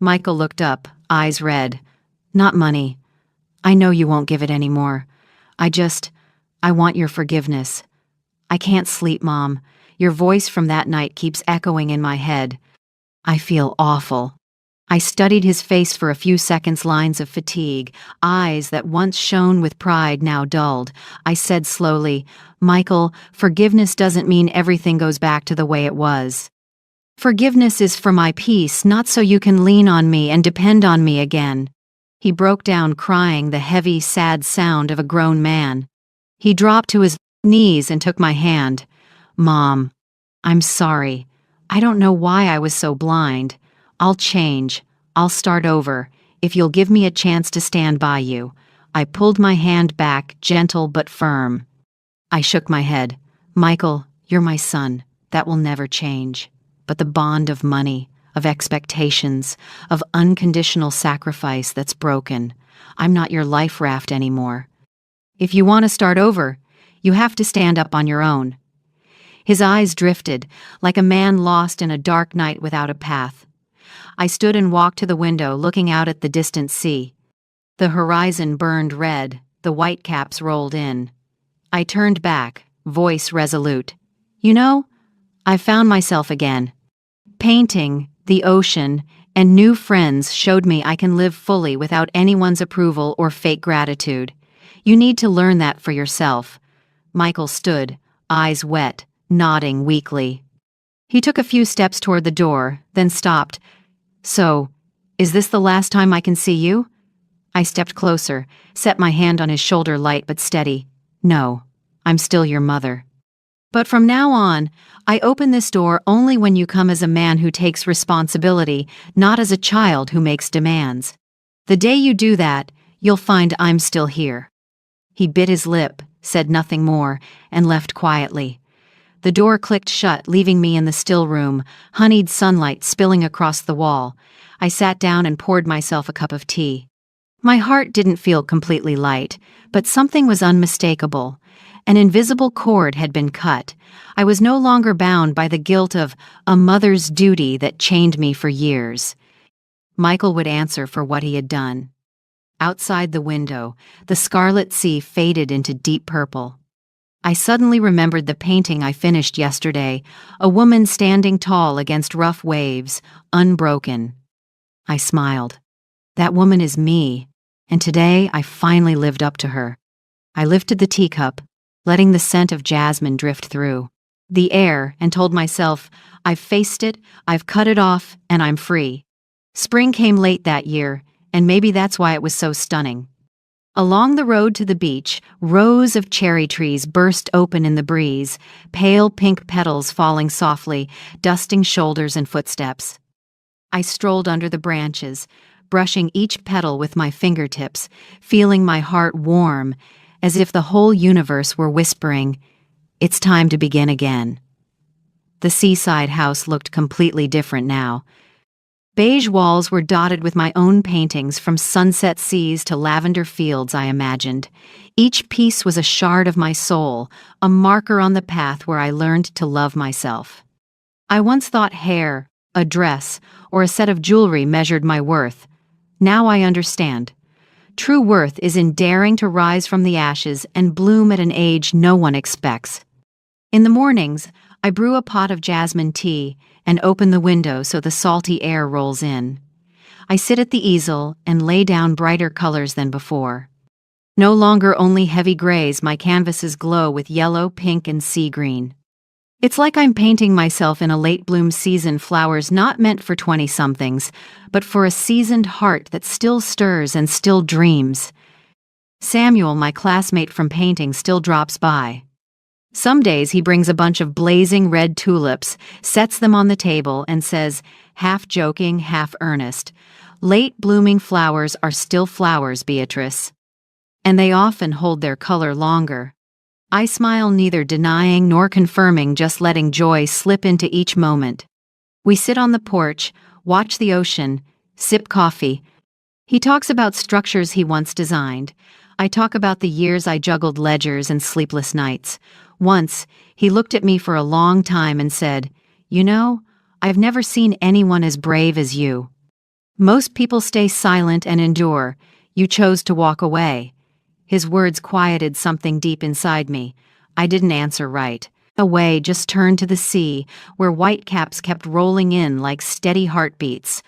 Michael looked up, eyes red. "Not money. I know you won't give it anymore. I want your forgiveness. I can't sleep, Mom. Your voice from that night keeps echoing in my head. I feel awful." I studied his face for a few seconds, lines of fatigue, eyes that once shone with pride now dulled. I said slowly, "Michael, forgiveness doesn't mean everything goes back to the way it was. Forgiveness is for my peace, not so you can lean on me and depend on me again." He broke down crying, the heavy, sad sound of a grown man. He dropped to his knees and took my hand. "Mom, I'm sorry. I don't know why I was so blind. I'll change. I'll start over, if you'll give me a chance to stand by you." I pulled my hand back, gentle but firm. I shook my head. "Michael, you're my son. That will never change. But the bond of money, of expectations, of unconditional sacrifice that's broken. I'm not your life raft anymore. If you want to start over, you have to stand up on your own." His eyes drifted, like a man lost in a dark night without a path. I stood and walked to the window, looking out at the distant sea. The horizon burned red, the whitecaps rolled in. I turned back, voice resolute. "You know, I found myself again. Painting, the ocean, and new friends showed me I can live fully without anyone's approval or fake gratitude. You need to learn that for yourself." Michael stood, eyes wet, nodding weakly. He took a few steps toward the door, then stopped. "So, is this the last time I can see you?" I stepped closer, set my hand on his shoulder, light but steady. "No, I'm still your mother. But from now on, I open this door only when you come as a man who takes responsibility, not as a child who makes demands. The day you do that, you'll find I'm still here." He bit his lip, said nothing more, and left quietly. The door clicked shut, leaving me in the still room, honeyed sunlight spilling across the wall. I sat down and poured myself a cup of tea. My heart didn't feel completely light, but something was unmistakable. An invisible cord had been cut. I was no longer bound by the guilt of a mother's duty that chained me for years. Michael would answer for what he had done. Outside the window, the scarlet sea faded into deep purple. I suddenly remembered the painting I finished yesterday, a woman standing tall against rough waves, unbroken. I smiled. That woman is me, and today I finally lived up to her. I lifted the teacup, letting the scent of jasmine drift through the air, and told myself, I've faced it, I've cut it off, and I'm free. Spring came late that year, and maybe that's why it was so stunning. Along the road to the beach, rows of cherry trees burst open in the breeze, pale pink petals falling softly, dusting shoulders and footsteps. I strolled under the branches, brushing each petal with my fingertips, feeling my heart warm, as if the whole universe were whispering, "It's time to begin again." The seaside house looked completely different now. Beige walls were dotted with my own paintings, from sunset seas to lavender fields I imagined. Each piece was a shard of my soul, a marker on the path where I learned to love myself. I once thought hair, a dress, or a set of jewelry measured my worth. Now I understand. True worth is in daring to rise from the ashes and bloom at an age no one expects. In the mornings, I brew a pot of jasmine tea and open the window so the salty air rolls in. I sit at the easel and lay down brighter colors than before. No longer only heavy grays, my canvases glow with yellow, pink, and sea green. It's like I'm painting myself in a late-bloom season, flowers not meant for 20-somethings, but for a seasoned heart that still stirs and still dreams. Samuel, my classmate from painting, still drops by. Some days he brings a bunch of blazing red tulips, sets them on the table, and says, half joking, half earnest, "Late-blooming flowers are still flowers, Beatrice." And they often hold their color longer. I smile, neither denying nor confirming, just letting joy slip into each moment. We sit on the porch, watch the ocean, sip coffee, He talks about structures he once designed. I talk about the years I juggled ledgers and sleepless nights. Once, he looked at me for a long time and said, "You know, I've never seen anyone as brave as you. Most people stay silent and endure. You chose to walk away." His words quieted something deep inside me. I didn't answer right. Away, just turned to the sea, where whitecaps kept rolling in like steady heartbeats.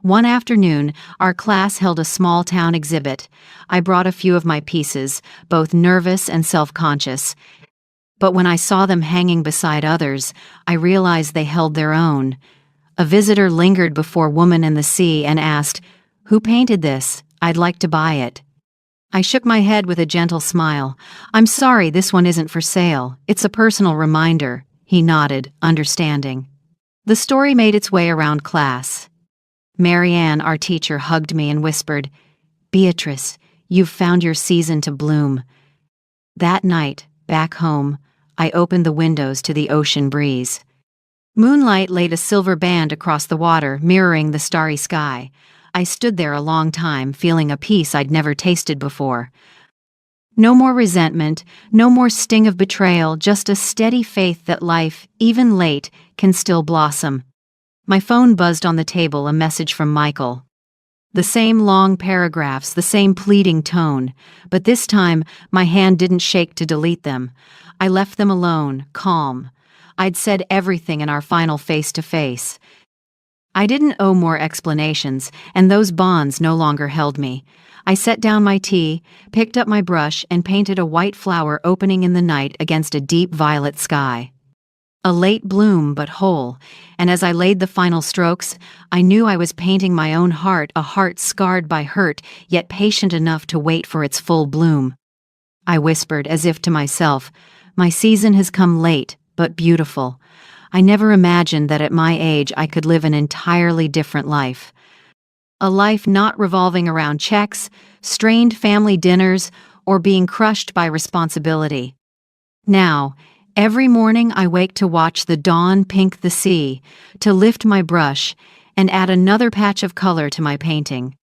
One afternoon, our class held a small-town exhibit. I brought a few of my pieces, both nervous and self-conscious. But when I saw them hanging beside others, I realized they held their own. A visitor lingered before Woman in the Sea and asked, "Who painted this? I'd like to buy it." I shook my head with a gentle smile. "I'm sorry, this one isn't for sale. It's a personal reminder." He nodded, understanding. The story made its way around class. Marianne, our teacher, hugged me and whispered, "Beatrice, you've found your season to bloom." That night, back home, I opened the windows to the ocean breeze. Moonlight laid a silver band across the water, mirroring the starry sky. I stood there a long time, feeling a peace I'd never tasted before. No more resentment, no more sting of betrayal, just a steady faith that life, even late, can still blossom. My phone buzzed on the table, a message from Michael. The same long paragraphs, the same pleading tone, but this time my hand didn't shake to delete them. I left them alone, calm. I'd said everything in our final face-to-face. I didn't owe more explanations, and those bonds no longer held me. I set down my tea, picked up my brush, and painted a white flower opening in the night against a deep violet sky. A late bloom, but whole, and as I laid the final strokes, I knew I was painting my own heart, a heart scarred by hurt, yet patient enough to wait for its full bloom. I whispered, as if to myself, "My season has come late, but beautiful. I never imagined that at my age I could live an entirely different life. A life not revolving around checks, strained family dinners, or being crushed by responsibility. Now, every morning I wake to watch the dawn pink the sea, to lift my brush, and add another patch of color to my painting.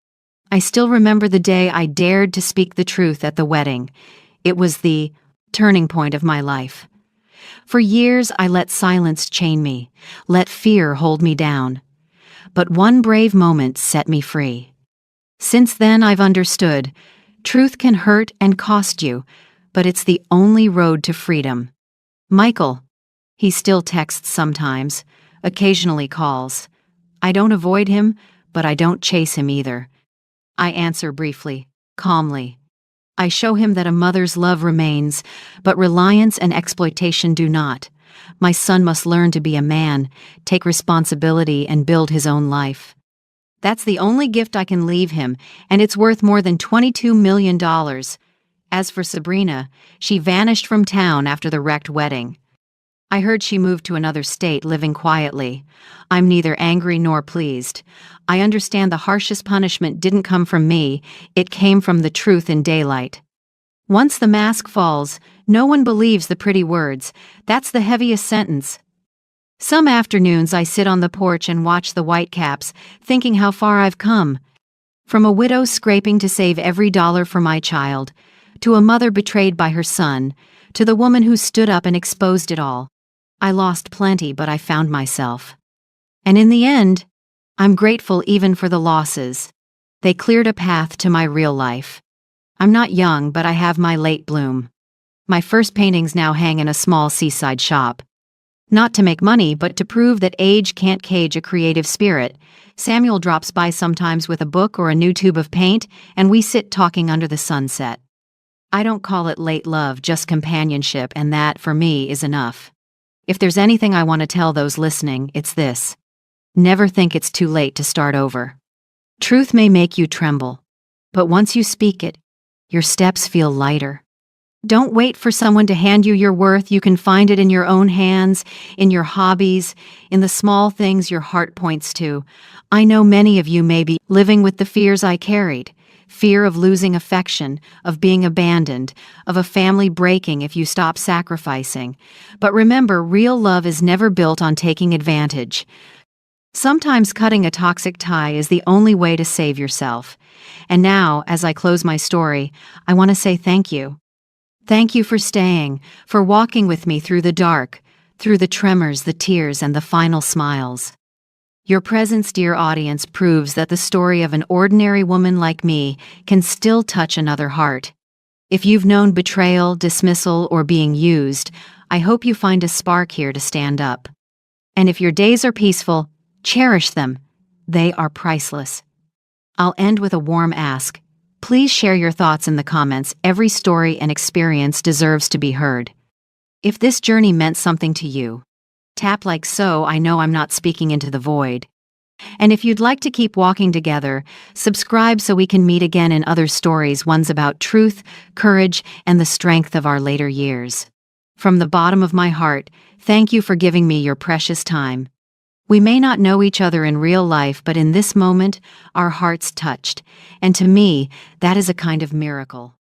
I still remember the day I dared to speak the truth at the wedding. It was the turning point of my life. For years I let silence chain me, let fear hold me down. But one brave moment set me free. Since then I've understood, truth can hurt and cost you, but it's the only road to freedom. Michael. He still texts sometimes, occasionally calls. I don't avoid him, but I don't chase him either. I answer briefly, calmly. I show him that a mother's love remains, but reliance and exploitation do not. My son must learn to be a man, take responsibility, and build his own life. That's the only gift I can leave him, and it's worth more than $22 million. As for Sabrina, she vanished from town after the wrecked wedding. I heard she moved to another state, living quietly. I'm neither angry nor pleased. I understand the harshest punishment didn't come from me, it came from the truth in daylight. Once the mask falls, no one believes the pretty words. That's the heaviest sentence. Some afternoons I sit on the porch and watch the whitecaps, thinking how far I've come. From a widow scraping to save every dollar for my child, to a mother betrayed by her son, to the woman who stood up and exposed it all. I lost plenty, but I found myself. And in the end, I'm grateful even for the losses. They cleared a path to my real life. I'm not young, but I have my late bloom. My first paintings now hang in a small seaside shop. Not to make money, but to prove that age can't cage a creative spirit. Samuel drops by sometimes with a book or a new tube of paint, and we sit talking under the sunset. I don't call it late love, just companionship, and that, for me, is enough. If there's anything I want to tell those listening, it's this. Never think it's too late to start over. Truth may make you tremble, but once you speak it, your steps feel lighter. Don't wait for someone to hand you your worth. You can find it in your own hands, in your hobbies, in the small things your heart points to. I know many of you may be living with the fears I carried. Fear of losing affection, of being abandoned, of a family breaking if you stop sacrificing. But remember, real love is never built on taking advantage. Sometimes cutting a toxic tie is the only way to save yourself. And now, as I close my story, I want to say thank you. Thank you for staying, for walking with me through the dark, through the tremors, the tears, and the final smiles. Your presence, dear audience, proves that the story of an ordinary woman like me can still touch another heart. If you've known betrayal, dismissal, or being used, I hope you find a spark here to stand up. And if your days are peaceful, cherish them. They are priceless. I'll end with a warm ask. Please share your thoughts in the comments. Every story and experience deserves to be heard. If this journey meant something to you, tap like so. I know I'm not speaking into the void. And if you'd like to keep walking together, subscribe so we can meet again in other stories, ones about truth, courage, and the strength of our later years. From the bottom of my heart, thank you for giving me your precious time. We may not know each other in real life, but in this moment, our hearts touched. And to me, that is a kind of miracle.